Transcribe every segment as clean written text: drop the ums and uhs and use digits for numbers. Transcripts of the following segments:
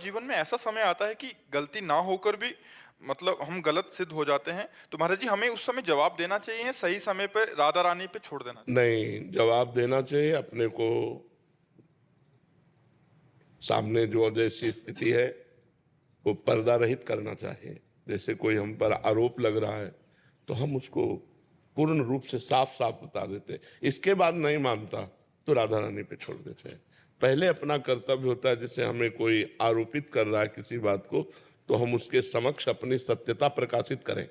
जीवन में ऐसा समय आता है कि गलती ना होकर भी मतलब हम गलत सिद्ध हो जाते हैं, तो महाराज जी हमें उस समय जवाब देना चाहिए, सही समय पे राधा रानी पे छोड़ देना चाहिए? नहीं, जवाब देना चाहिए अपने को। सामने जो जैसी स्थिति है वो पर्दा रहित करना चाहिए। जैसे कोई हम पर आरोप लग रहा है तो हम उसको पूर्ण रूप से साफ साफ बता देते हैं। इसके बाद नहीं मानता तो राधा रानी पे छोड़ देते हैं। पहले अपना कर्तव्य होता है, जैसे हमें कोई आरोपित कर रहा है किसी बात को, तो हम उसके समक्ष अपनी सत्यता प्रकाशित करें।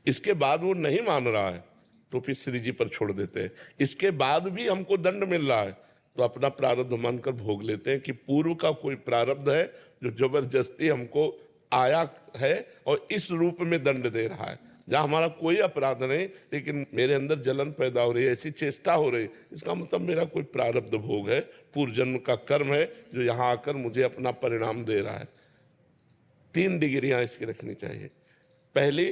इसके बाद वो नहीं मान रहा है तो फिर श्री जी पर छोड़ देते हैं। इसके बाद भी हमको दंड मिल रहा है तो अपना प्रारब्ध मानकर भोग लेते हैं कि पूर्व का कोई प्रारब्ध है जो जबरदस्ती हमको आया है और इस रूप में दंड दे रहा है। जहां हमारा कोई अपराध नहीं, लेकिन मेरे अंदर जलन पैदा हो रही है, ऐसी चेष्टा हो रही है, इसका मतलब मेरा कोई प्रारब्ध भोग है, पूर्व जन्म का कर्म है जो यहाँ आकर मुझे अपना परिणाम दे रहा है। 3 डिग्रियां इसकी रखनी चाहिए। पहली,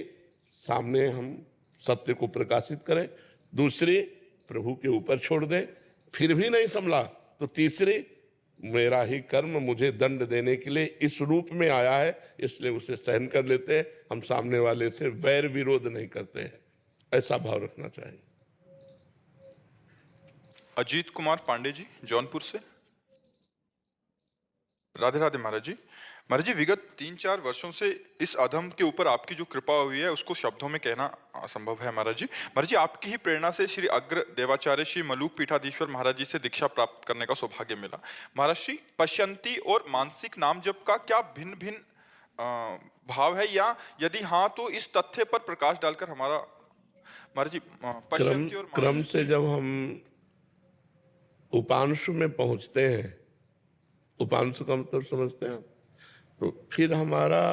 सामने हम सत्य को प्रकाशित करें। दूसरी, प्रभु के ऊपर छोड़ दें। फिर भी नहीं संभला तो तीसरी, मेरा ही कर्म मुझे दंड देने के लिए इस रूप में आया है, इसलिए उसे सहन कर लेते हैं। हम सामने वाले से वैर विरोध नहीं करते हैं। ऐसा भाव रखना चाहिए। अजीत कुमार पांडे जी जौनपुर से। राधे राधे महाराज जी। महाराज जी, विगत 3-4 वर्षों से इस अधम के ऊपर आपकी जो कृपा हुई है उसको शब्दों में कहना असंभव है महाराज जी। महाराज जी, आपकी ही प्रेरणा से श्री अग्र देवाचार्य श्री मलूक पीठाधीश्वर महाराज जी से दीक्षा प्राप्त करने का सौभाग्य मिला। महाराज श्री, पश्यंती और मानसिक नाम जप का क्या भिन्न भिन्न भाव है, या यदि हाँ तो इस तथ्य पर प्रकाश डालकर हमारा महाराज जी पश्यंती और क्रम से जब हम उपांशु में पहुंचते हैं, उपांशु का मतलब समझते हैं, तो फिर हमारा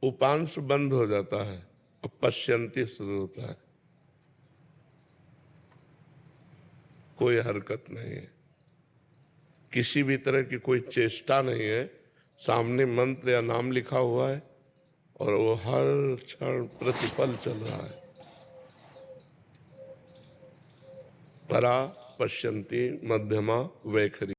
उपांश बंद हो जाता है और पश्यंती शुरू होता है। कोई हरकत नहीं है, किसी भी तरह की कोई चेष्टा नहीं है। सामने मंत्र या नाम लिखा हुआ है और वो हर क्षण प्रतिपल चल रहा है। परा पश्यंती मध्यमा वैखरी।